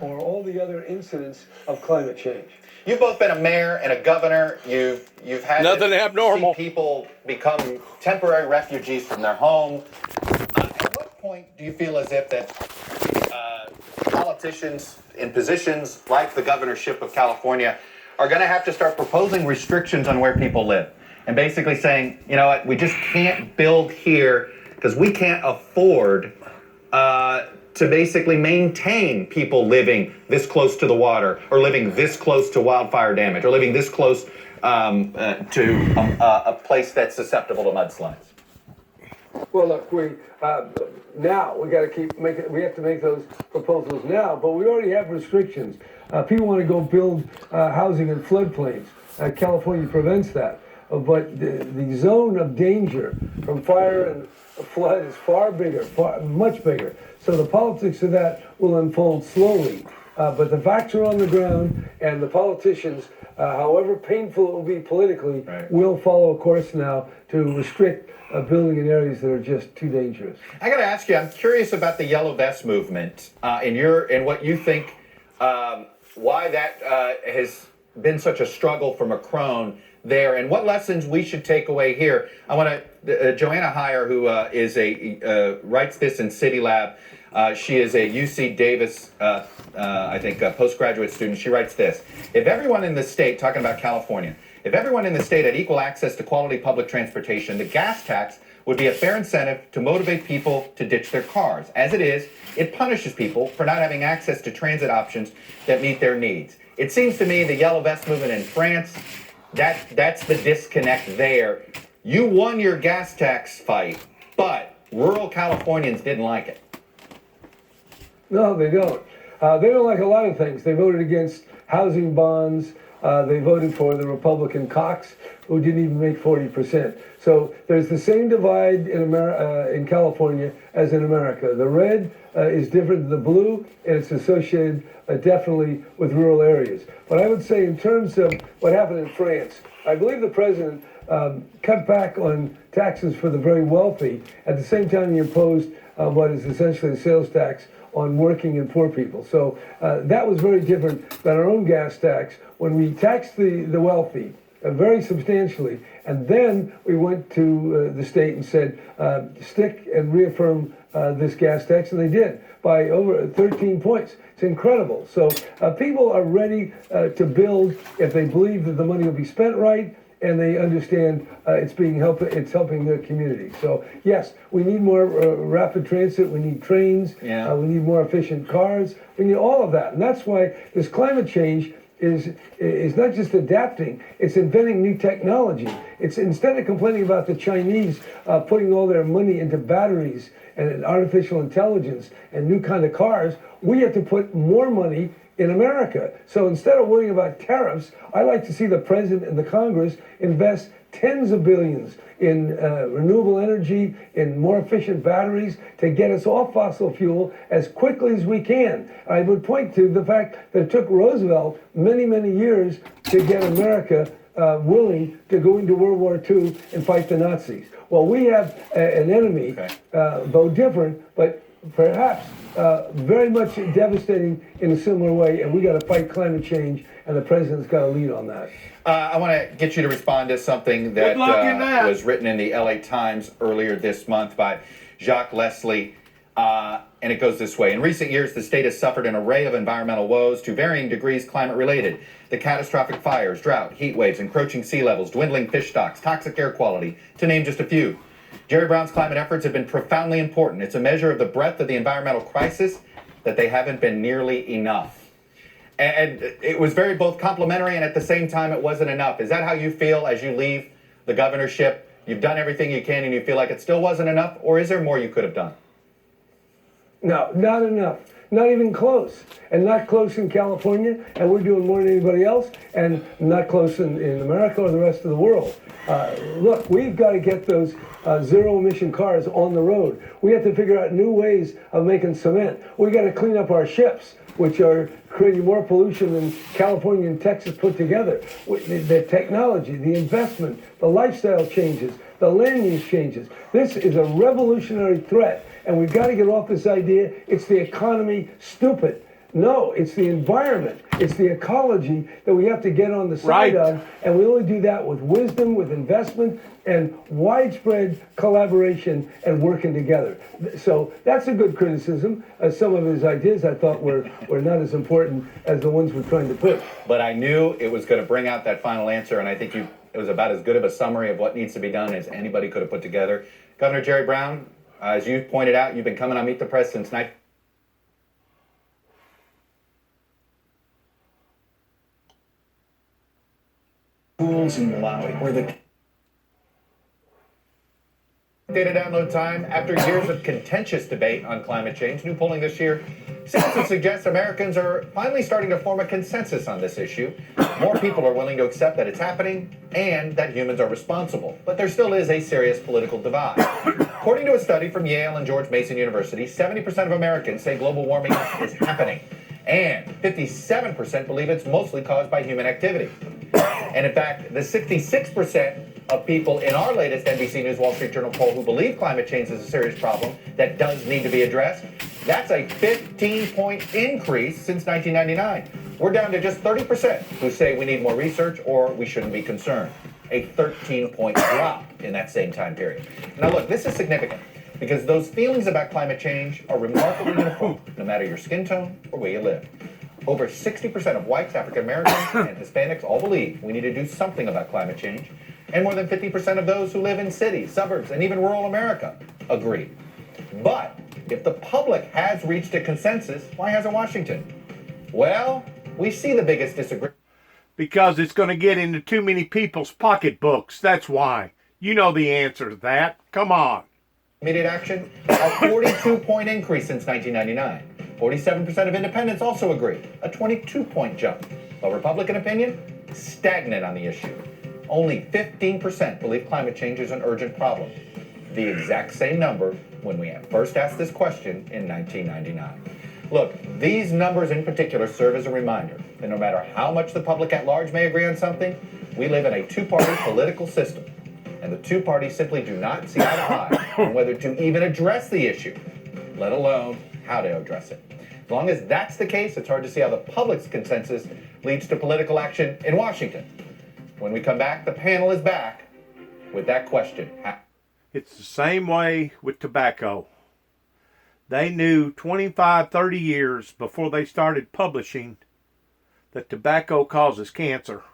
or all the other incidents of climate change. You've both been a mayor and a governor. You've had Nothing to abnormal. see people become temporary refugees from their home. At what point do you feel as if that politicians in positions like the governorship of California are going to have to start proposing restrictions on where people live and basically saying, you know what, we just can't build here because we can't afford to basically maintain people living this close to the water or living this close to wildfire damage or living this close to a place that's susceptible to mudslides? Well, look, now we got to keep making. We have to make those proposals now, but we already have restrictions. People want to go build housing in floodplains. California prevents that, but the zone of danger from fire and flood is far bigger, much bigger. So the politics of that will unfold slowly. But the facts are on the ground, and the politicians, however painful it will be politically, right, will follow a course now to restrict building in areas that are just too dangerous. I got to ask you, I'm curious about the Yellow Vest movement and what you think, why that has been such a struggle for Macron there, and what lessons we should take away here. I want to, Joanna Heyer, who writes this in City Lab. She is a UC Davis, I think, postgraduate student. She writes this: if everyone in the state, talking about California, if everyone in the state had equal access to quality public transportation, the gas tax would be a fair incentive to motivate people to ditch their cars. As it is, it punishes people for not having access to transit options that meet their needs. It seems to me the Yellow Vest movement in France, that's the disconnect there. You won your gas tax fight, but rural Californians didn't like it. No, they don't. They don't like a lot of things. They voted against housing bonds. They voted for the Republican Cox, who didn't even make 40%. So there's the same divide in California as in America. The red is different than the blue, and it's associated definitely with rural areas. But I would say in terms of what happened in France, I believe the president cut back on taxes for the very wealthy. At the same time, he imposed what is essentially a sales tax on working and poor people. So that was very different than our own gas tax, when we taxed the wealthy very substantially, and then we went to the state and said, stick and reaffirm this gas tax, and they did, by over 13 points. It's incredible. So people are ready to build if they believe that the money will be spent right, and they understand it's helping their community. So yes, we need more rapid transit. We need trains. Yeah. We need more efficient cars. We need all of that, and that's why this climate change is not just adapting, it's inventing new technology. It's, instead of complaining about the Chinese putting all their money into batteries and artificial intelligence and new kind of cars, we have to put more money in America. So instead of worrying about tariffs, I like to see the president and the Congress invest tens of billions in renewable energy, in more efficient batteries, to get us off fossil fuel as quickly as we can. I would point to the fact that it took Roosevelt many, many years to get America willing to go into World War II and fight the Nazis. Well, we have an enemy, though different, but perhaps very much devastating in a similar way, and we got to fight climate change, and the president's got to lead on that. I want to get you to respond to something that was written in the LA Times earlier this month by Jacques Leslie, and it goes this way. In recent years, the state has suffered an array of environmental woes, to varying degrees climate-related. The catastrophic fires, drought, heat waves, encroaching sea levels, dwindling fish stocks, toxic air quality, to name just a few. Jerry Brown's climate efforts have been profoundly important. It's a measure of the breadth of the environmental crisis that they haven't been nearly enough. And it was very both complimentary, and at the same time it wasn't enough. Is that how you feel as you leave the governorship? You've done everything you can and you feel like it still wasn't enough, or is there more you could have done? No, not enough. Not even close. And not close in California, and we're doing more than anybody else, and not close in America or the rest of the world. Look, we've got to get those zero-emission cars on the road. We have to figure out new ways of making cement. We got to clean up our ships, which are creating more pollution than California and Texas put together. The technology, the investment, the lifestyle changes, the land use changes. This is a revolutionary threat, and we've got to get off this idea it's the economy, stupid. No, it's the environment. It's the ecology that we have to get on the side Right. of. And we only do that with wisdom, with investment, and widespread collaboration and working together. So that's a good criticism. Some of his ideas I thought were not as important as the ones we're trying to put. But I knew it was going to bring out that final answer, and I think it was about as good of a summary of what needs to be done as anybody could have put together. Governor Jerry Brown, as you pointed out, you've been coming on Meet the Press since schools in Malawi where the data download time. After years of contentious debate on climate change, new polling this year seems to suggest Americans are finally starting to form a consensus on this issue. More people are willing to accept that it's happening and that humans are responsible. But there still is a serious political divide. According to a study from Yale and George Mason University, 70% of Americans say global warming is happening, and 57% believe it's mostly caused by human activity. And in fact, the 66% of people in our latest NBC News Wall Street Journal poll who believe climate change is a serious problem that does need to be addressed, that's a 15-point increase since 1999. We're down to just 30% who say we need more research or we shouldn't be concerned. A 13-point drop in that same time period. Now look, this is significant because those feelings about climate change are remarkably uniform, no matter your skin tone or where you live. Over 60% of whites, African Americans, and Hispanics all believe we need to do something about climate change. And more than 50% of those who live in cities, suburbs, and even rural America agree. But if the public has reached a consensus, why hasn't Washington? Well, we see the biggest disagreement. Because it's going to get into too many people's pocketbooks. That's why. You know the answer to that. Come on. Immediate action, a 42-point increase since 1999. 47% of independents also agree, a 22-point jump. But Republican opinion, stagnant on the issue. Only 15% believe climate change is an urgent problem. The exact same number when we first asked this question in 1999. Look, these numbers in particular serve as a reminder that no matter how much the public at large may agree on something, we live in a two-party political system. And the two parties simply do not see eye to eye on whether to even address the issue, let alone how to address it. As long as that's the case, it's hard to see how the public's consensus leads to political action in Washington. When we come back, the panel is back with that question. It's the same way with tobacco. They knew 25, 30 years before they started publishing that tobacco causes cancer.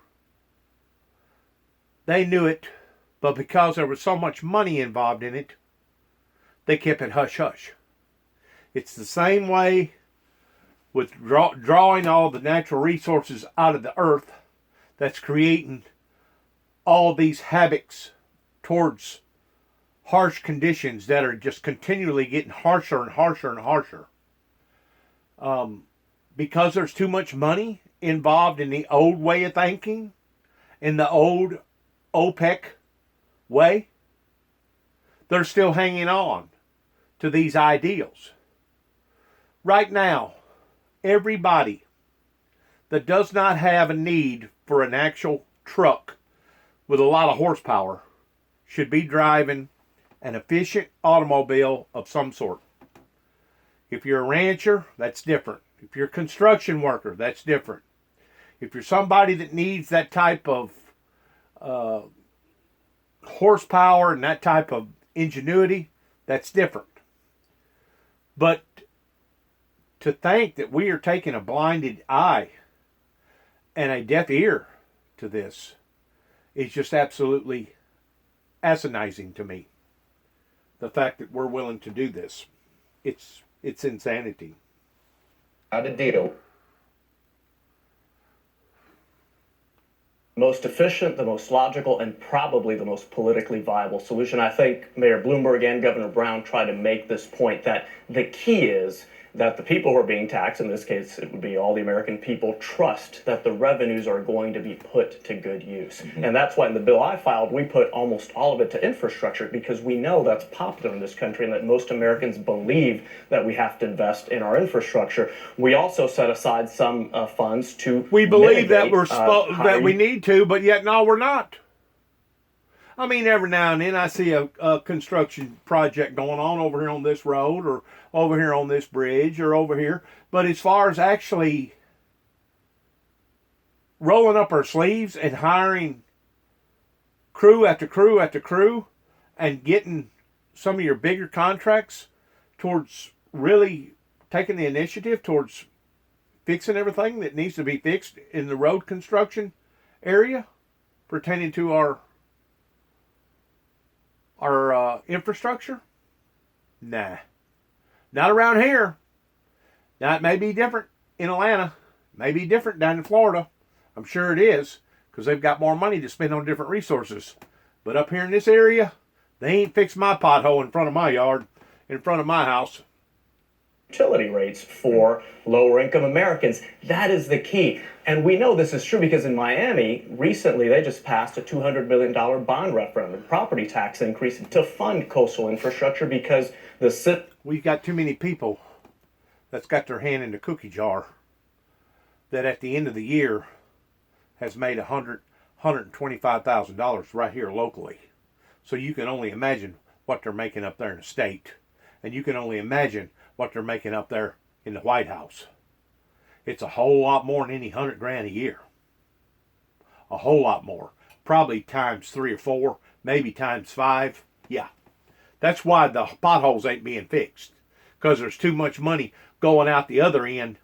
They knew it, but because there was so much money involved in it, they kept it hush-hush. It's the same way with drawing all the natural resources out of the earth that's creating all these havocs towards harsh conditions that are just continually getting harsher and harsher and harsher. Because there's too much money involved in the old way of thinking, in the old OPEC way, they're still hanging on to these ideals. Right now, everybody that does not have a need for an actual truck with a lot of horsepower should be driving an efficient automobile of some sort. If you're a rancher, that's different. If you're a construction worker, that's different. If you're somebody that needs that type of horsepower and that type of ingenuity, that's different. But to think that we are taking a blinded eye and a deaf ear to this is just absolutely asinizing to me. The fact that we're willing to do this, it's insanity. How to deal. Most efficient, the most logical, and probably the most politically viable solution. I think Mayor Bloomberg and Governor Brown try to make this point that the key is that the people who are being taxed, in this case it would be all the American people, trust that the revenues are going to be put to good use. Mm-hmm. And that's why in the bill I filed, we put almost all of it to infrastructure, because we know that's popular in this country and that most Americans believe that we have to invest in our infrastructure. We also set aside some funds to we believe that that we need to, but yet no, we're not. I mean, every now and then I see a construction project going on over here on this road or over here on this bridge or over here. But as far as actually rolling up our sleeves and hiring crew after crew after crew and getting some of your bigger contracts towards really taking the initiative towards fixing everything that needs to be fixed in the road construction area pertaining to our infrastructure? Nah. Not around here. Now, it may be different in Atlanta. May be different down in Florida. I'm sure it is, because they've got more money to spend on different resources. But up here in this area, they ain't fixed my pothole in front of my yard, in front of my house. Utility rates for lower income Americans. That is the key. And we know this is true because in Miami, recently they just passed a $200 million bond referendum, property tax increase to fund coastal infrastructure because we've got too many people that's got their hand in the cookie jar that at the end of the year has made $125,000 right here locally. So you can only imagine what they're making up there in the state. And you can only imagine what they're making up there in the White House. It's a whole lot more than any $100,000 a year. A whole lot more. Probably times 3 or 4, maybe times 5. Yeah. That's why the potholes ain't being fixed. Because there's too much money going out the other end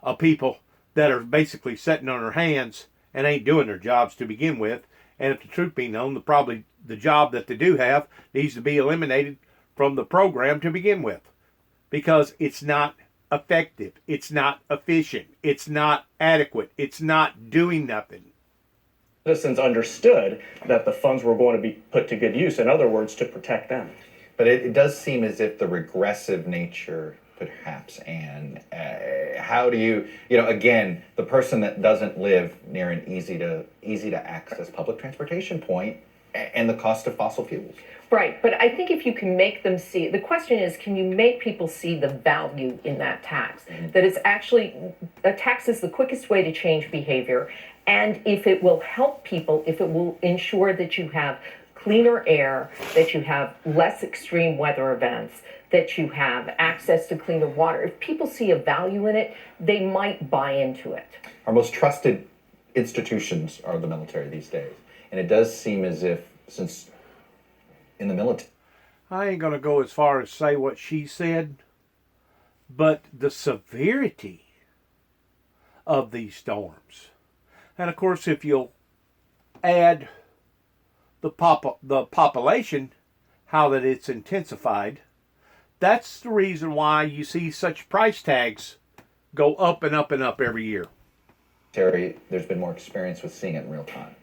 of people that are basically sitting on their hands and ain't doing their jobs to begin with. And if the truth be known, probably the job that they do have needs to be eliminated from the program to begin with. Because it's not effective, it's not efficient, it's not adequate, it's not doing nothing. Citizens understood that the funds were going to be put to good use, in other words, to protect them. But it does seem as if the regressive nature, perhaps, and how do you again, the person that doesn't live near an easy to access public transportation point and the cost of fossil fuels. Right, but I think if you can make them see, the question is, can you make people see the value in that tax? That it's actually, a tax is the quickest way to change behavior, and if it will help people, if it will ensure that you have cleaner air, that you have less extreme weather events, that you have access to cleaner water, if people see a value in it, they might buy into it. Our most trusted institutions are the military these days, and it does seem as if, since in the military. I ain't going to go as far as say what she said, but the severity of these storms. And of course, if you'll add the population, how that it's intensified, that's the reason why you see such price tags go up and up and up every year. There's been more experience with seeing it in real time.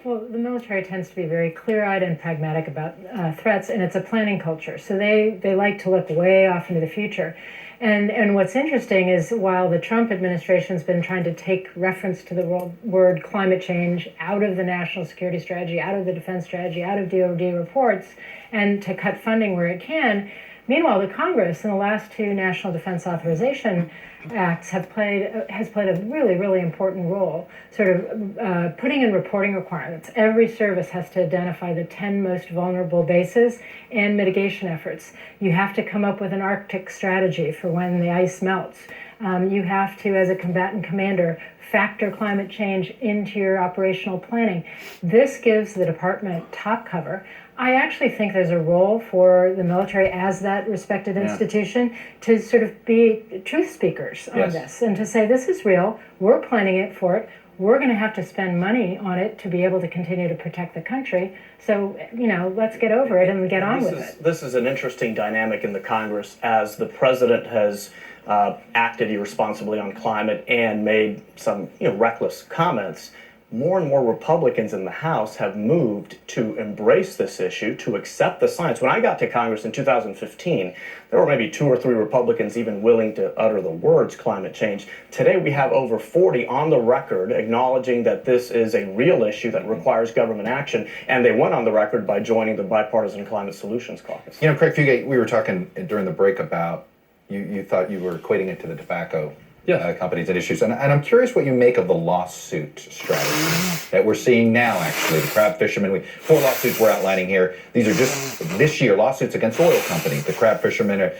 Well, the military tends to be very clear-eyed and pragmatic about threats, and it's a planning culture. So they like to look way off into the future. And what's interesting is while the Trump administration's been trying to take reference to the word climate change out of the national security strategy, out of the defense strategy, out of DoD reports, and to cut funding where it can, meanwhile, the Congress in the last 2 National Defense Authorization Acts has played a really, really important role, sort of putting in reporting requirements. Every service has to identify the 10 most vulnerable bases and mitigation efforts. You have to come up with an Arctic strategy for when the ice melts. You have to, as a combatant commander, factor climate change into your operational planning. This gives the department top cover. I actually think there's a role for the military as that respected institution to sort of be truth speakers on this and to say, this is real, we're planning it for it, we're going to have to spend money on it to be able to continue to protect the country. So, let's get over it and get on with it. This is an interesting dynamic in the Congress as the president has acted irresponsibly on climate and made some reckless comments. More and more Republicans in the House have moved to embrace this issue, to accept the science. When I got to Congress in 2015, there were maybe 2 or 3 Republicans even willing to utter the words climate change. Today we have over 40 on the record acknowledging that this is a real issue that requires government action, and they went on the record by joining the Bipartisan Climate Solutions Caucus. Craig Fugate, we were talking during the break about, you thought you were equating it to the tobacco companies and issues. And I'm curious what you make of the lawsuit strategy that we're seeing now, actually. The crab fishermen, 4 lawsuits we're outlining here. These are just this year lawsuits against oil companies. The crab fishermen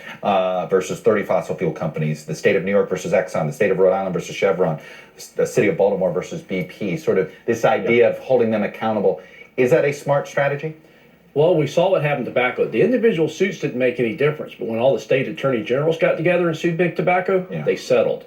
versus 30 fossil fuel companies. The state of New York versus Exxon. The state of Rhode Island versus Chevron. The city of Baltimore versus BP. Sort of this idea of holding them accountable. Is that a smart strategy? Well, we saw what happened to tobacco. The individual suits didn't make any difference, but when all the state attorney generals got together and sued big tobacco, they settled.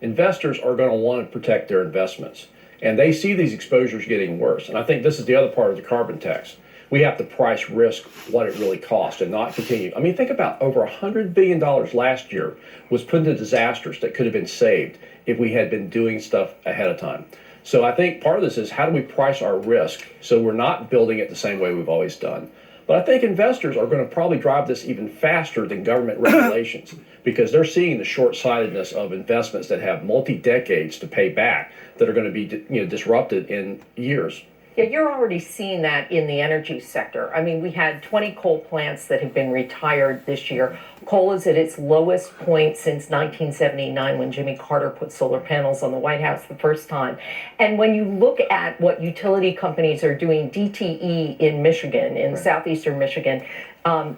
Investors are going to want to protect their investments, and they see these exposures getting worse. And I think this is the other part of the carbon tax. We have to price risk what it really costs and not continue. I mean, think about over $100 billion last year was put into disasters that could have been saved if we had been doing stuff ahead of time. So I think part of this is how do we price our risk so we're not building it the same way we've always done. But I think investors are going to probably drive this even faster than government regulations because they're seeing the short-sightedness of investments that have multi-decades to pay back that are going to be disrupted in years. Yeah, you're already seeing that in the energy sector. I mean, we had 20 coal plants that have been retired this year. Coal is at its lowest point since 1979 when Jimmy Carter put solar panels on the White House the first time. And when you look at what utility companies are doing, DTE in Michigan, in southeastern Michigan,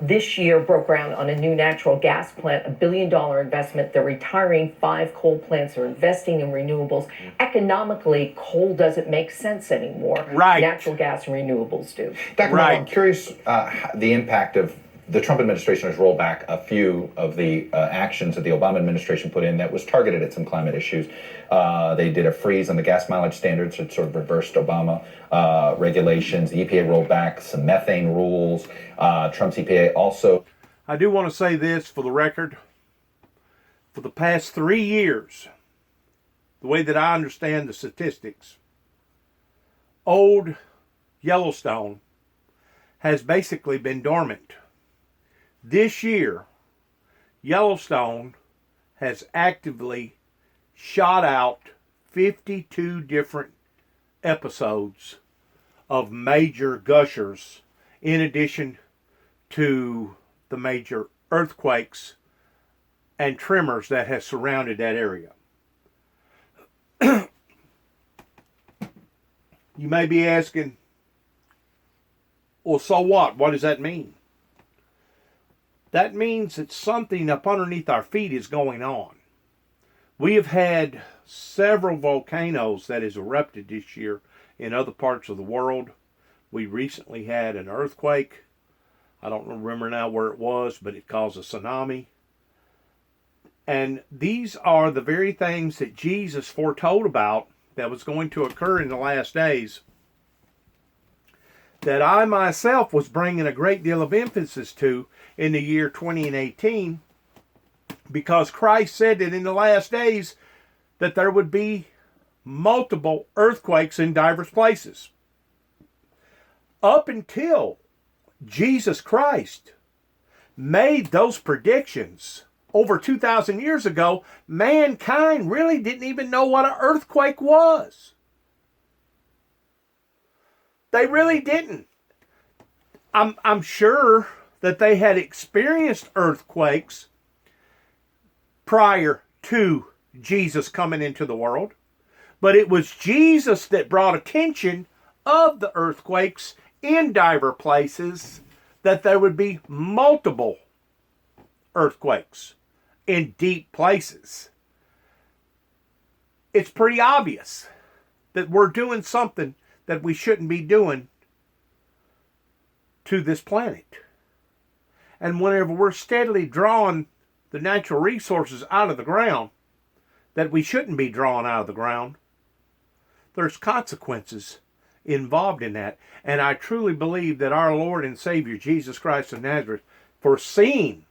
this year broke ground on a new natural gas plant, $1 billion investment. They're retiring 5 coal plants. They're investing in renewables. Economically, coal doesn't make sense anymore. Right. Natural gas and renewables do. Dr. Mello, I'm curious the impact of the Trump administration has rolled back a few of the actions that the Obama administration put in that was targeted at some climate issues. They did a freeze on the gas mileage standards. It sort of reversed Obama regulations. The EPA rolled back some methane rules. Trump's EPA also. I do want to say this for the record. For the past 3 years, the way that I understand the statistics, old Yellowstone has basically been dormant. This year, Yellowstone has actively shot out 52 different episodes of major gushers in addition to the major earthquakes and tremors that have surrounded that area. You may be asking, well, so what? What does that mean? That means that something up underneath our feet is going on. We have had several volcanoes that has erupted this year in other parts of the world. We recently had an earthquake. I don't remember now where it was, but it caused a tsunami. And these are the very things that Jesus foretold about that was going to occur in the last days, that I myself was bringing a great deal of emphasis to in the year 2018, because Christ said that in the last days that there would be multiple earthquakes in diverse places. Up until Jesus Christ made those predictions over 2,000 years ago, mankind really didn't even know what an earthquake was. They really didn't. I'm sure that they had experienced earthquakes prior to Jesus coming into the world, but it was Jesus that brought attention of the earthquakes in diverse places, that there would be multiple earthquakes in deep places. It's pretty obvious that we're doing something that we shouldn't be doing to this planet. And whenever we're steadily drawing the natural resources out of the ground that we shouldn't be drawing out of the ground, there's consequences involved in that. And I truly believe that our Lord and Savior Jesus Christ of Nazareth, foreseeing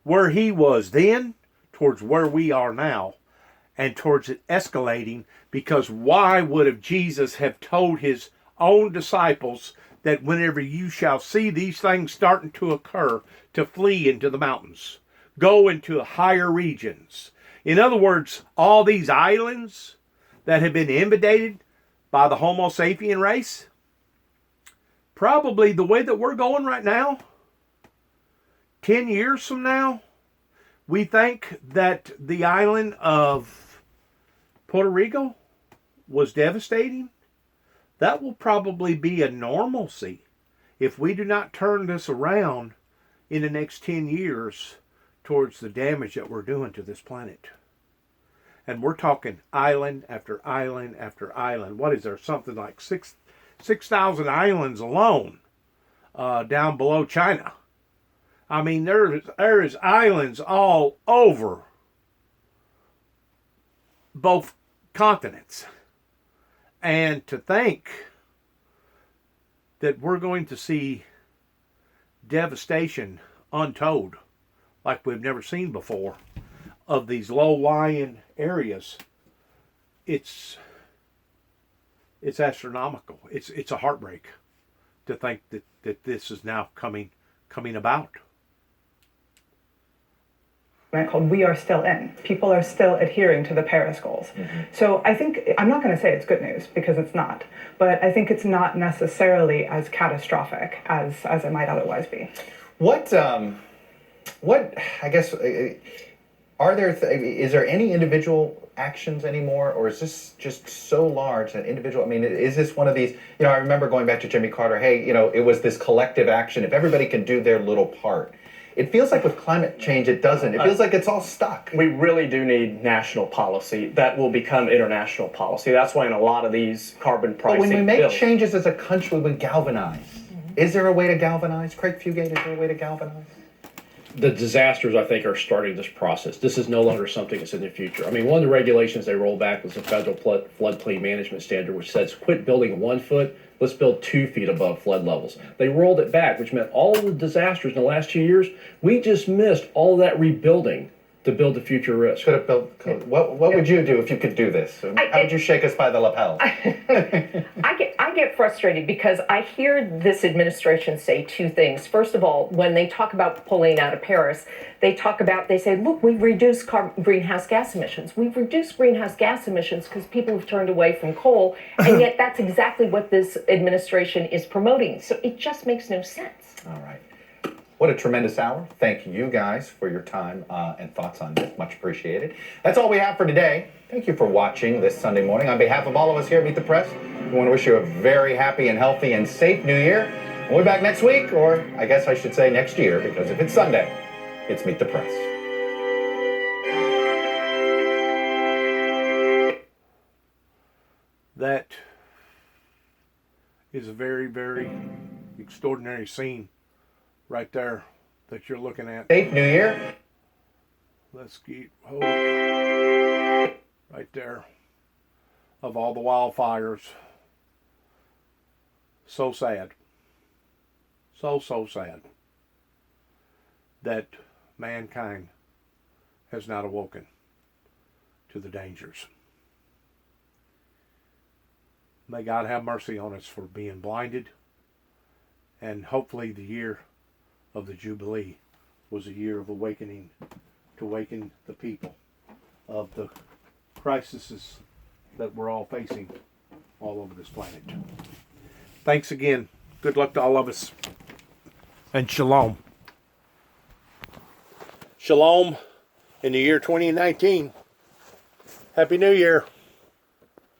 where he was then towards where we are now, and towards it escalating, because why would have Jesus have told his own disciples that whenever you shall see these things starting to occur, to flee into the mountains, go into higher regions? In other words, all these islands that have been invaded by the Homo sapien race, probably the way that we're going right now, 10 years from now, We think that the island of Puerto Rico was devastating. That will probably be a normalcy if we do not turn this around in the next 10 years towards the damage that we're doing to this planet. And we're talking island after island after island. What is there? Something like 6,000 islands alone down below China. I mean, there is islands all over both continents. And to think that we're going to see devastation untold like we've never seen before of these low-lying areas, it's astronomical. It's a heartbreak to think that this is now coming about. Called We Are Still In. People are still adhering to the Paris goals. So I think, I'm not going to say it's good news because it's not, but I think it's not necessarily as catastrophic as it might otherwise be. What I guess, is there any individual actions anymore, or is this just so large that individual, I mean, is this one of these, I remember going back to Jimmy Carter, hey, it was this collective action. If everybody can do their little part. It feels like with climate change, it doesn't. It feels like it's all stuck. We really do need national policy that will become international policy. That's why in a lot of these carbon pricing But when we make bills, changes as a country, we galvanize. Is there a way to galvanize? Craig Fugate, is there a way to galvanize? The disasters, I think, are starting this process. This is no longer something that's in the future. I mean, one of the regulations they rolled back was the federal floodplain management standard, which says quit building 1 foot, let's build 2 feet above flood levels. They rolled it back, which meant all of the disasters in the last 2 years, we just missed all of that rebuilding to build the future risk. Could have built. What would you do if you could do this? How would you shake us by the lapel? I get frustrated because I hear this administration say two things. First of all, when they talk about pulling out of Paris, they say, look, we've reduced greenhouse gas emissions. We've reduced greenhouse gas emissions because people have turned away from coal, and yet that's exactly what this administration is promoting. So it just makes no sense. All right. What a tremendous hour. Thank you guys for your time and thoughts on this. Much appreciated. That's all we have for today. Thank you for watching this Sunday morning. On behalf of all of us here at Meet the Press, we want to wish you a very happy and healthy and safe New Year. We'll be back next week, or I guess I should say next year, because if it's Sunday, it's Meet the Press. That is a very, very extraordinary scene right there that you're looking at. Safe New Year. Let's get right there of all the wildfires. So sad. So sad that mankind has not awoken to the dangers. May God have mercy on us for being blinded, and hopefully the year of the Jubilee was a year of awakening, to awaken the people of the crises that we're all facing all over this planet. Thanks again. Good luck to all of us. And shalom. Shalom in the year 2019. Happy New Year.